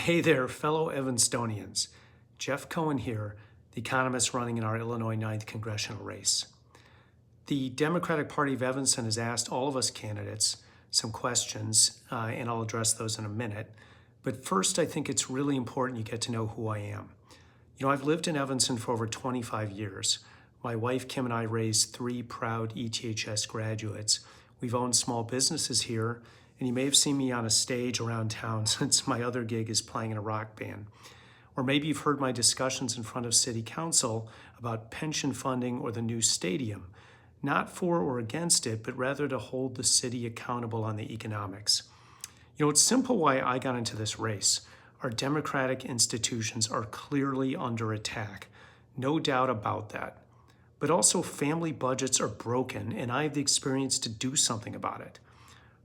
Hey there, fellow Evanstonians. Jeff Cohen here, the economist running in our Illinois 9th congressional race. The Democratic Party of Evanston has asked all of us candidates some questions, and I'll address those in a minute. But first, I think it's really important you get to know who I am. I've lived in Evanston for over 25 years. My wife, Kim, and I raised 3 proud ETHS graduates. We've owned small businesses here, and you may have seen me on a stage around town since my other gig is playing in a rock band. Or maybe you've heard my discussions in front of City Council about pension funding or the new stadium, not for or against it, but rather to hold the city accountable on the economics. It's simple why I got into this race. Our democratic institutions are clearly under attack, no doubt about that. But also family budgets are broken, and I have the experience to do something about it.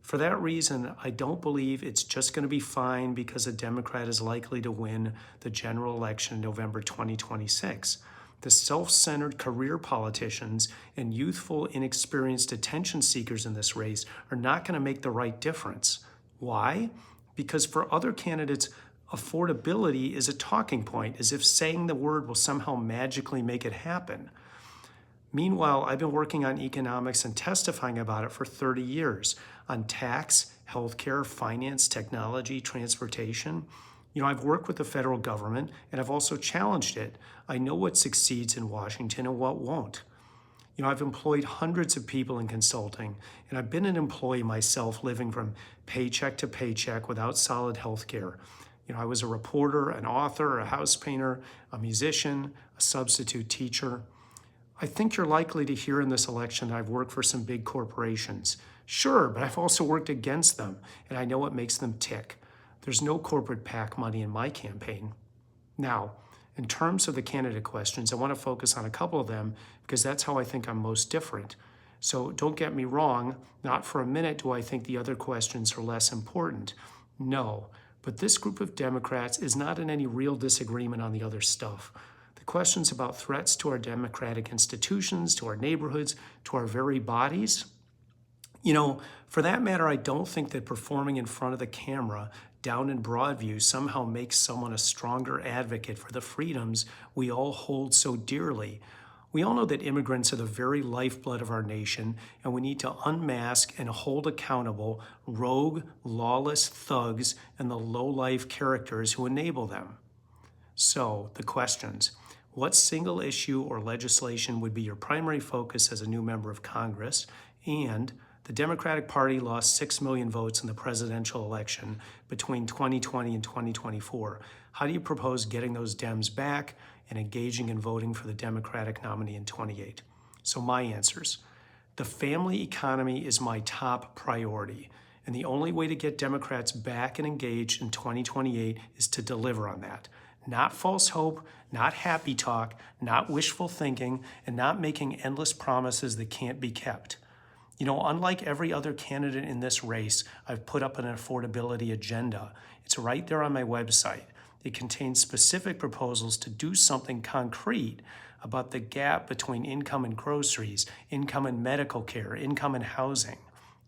For that reason, I don't believe it's just going to be fine because a Democrat is likely to win the general election in November 2026. The self-centered career politicians and youthful, inexperienced attention seekers in this race are not going to make the right difference. Why? Because for other candidates, affordability is a talking point, as if saying the word will somehow magically make it happen. Meanwhile, I've been working on economics and testifying about it for 30 years on tax, healthcare, finance, technology, transportation. I've worked with the federal government and I've also challenged it. I know what succeeds in Washington and what won't. I've employed hundreds of people in consulting, and I've been an employee myself, living from paycheck to paycheck without solid healthcare. I was a reporter, an author, a house painter, a musician, a substitute teacher. I think you're likely to hear in this election that I've worked for some big corporations. Sure, but I've also worked against them, and I know what makes them tick. There's no corporate PAC money in my campaign. Now, in terms of the candidate questions, I want to focus on a couple of them because that's how I think I'm most different. So don't get me wrong, not for a minute do I think the other questions are less important. No, but this group of Democrats is not in any real disagreement on the other stuff. The questions about threats to our democratic institutions, to our neighborhoods, to our very bodies. For that matter, I don't think that performing in front of the camera down in Broadview somehow makes someone a stronger advocate for the freedoms we all hold so dearly. We all know that immigrants are the very lifeblood of our nation, and we need to unmask and hold accountable rogue, lawless thugs and the low-life characters who enable them. So, the questions. What single issue or legislation would be your primary focus as a new member of Congress? And the Democratic Party lost 6 million votes in the presidential election between 2020 and 2024. How do you propose getting those Dems back and engaging in voting for the Democratic nominee in 28? So my answers. The family economy is my top priority, and the only way to get Democrats back and engaged in 2028 is to deliver on that. Not false hope, not happy talk, not wishful thinking, and not making endless promises that can't be kept. Unlike every other candidate in this race, I've put up an affordability agenda. It's right there on my website. It contains specific proposals to do something concrete about the gap between income and groceries, income and medical care, income and housing.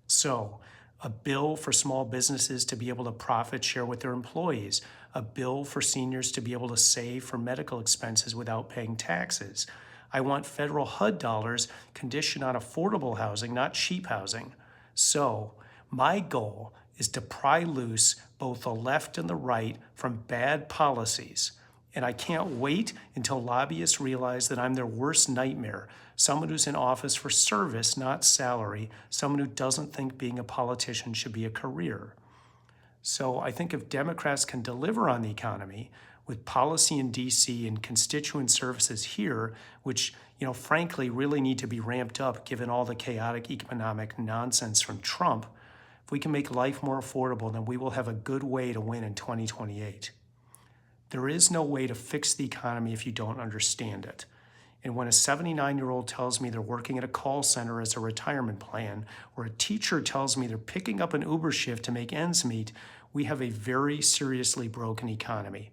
So, a bill for small businesses to be able to profit share with their employees, a bill for seniors to be able to save for medical expenses without paying taxes. I want federal HUD dollars conditioned on affordable housing, not cheap housing. So, my goal is to pry loose both the left and the right from bad policies. And I can't wait until lobbyists realize that I'm their worst nightmare, someone who's in office for service, not salary, someone who doesn't think being a politician should be a career. So I think if Democrats can deliver on the economy with policy in DC and constituent services here, which, frankly, really need to be ramped up given all the chaotic economic nonsense from Trump, if we can make life more affordable, then we will have a good way to win in 2028. There is no way to fix the economy if you don't understand it. And when a 79-year-old tells me they're working at a call center as a retirement plan, or a teacher tells me they're picking up an Uber shift to make ends meet, we have a very seriously broken economy.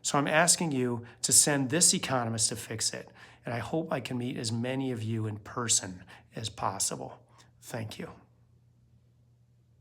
So I'm asking you to send this economist to fix it, and I hope I can meet as many of you in person as possible. Thank you.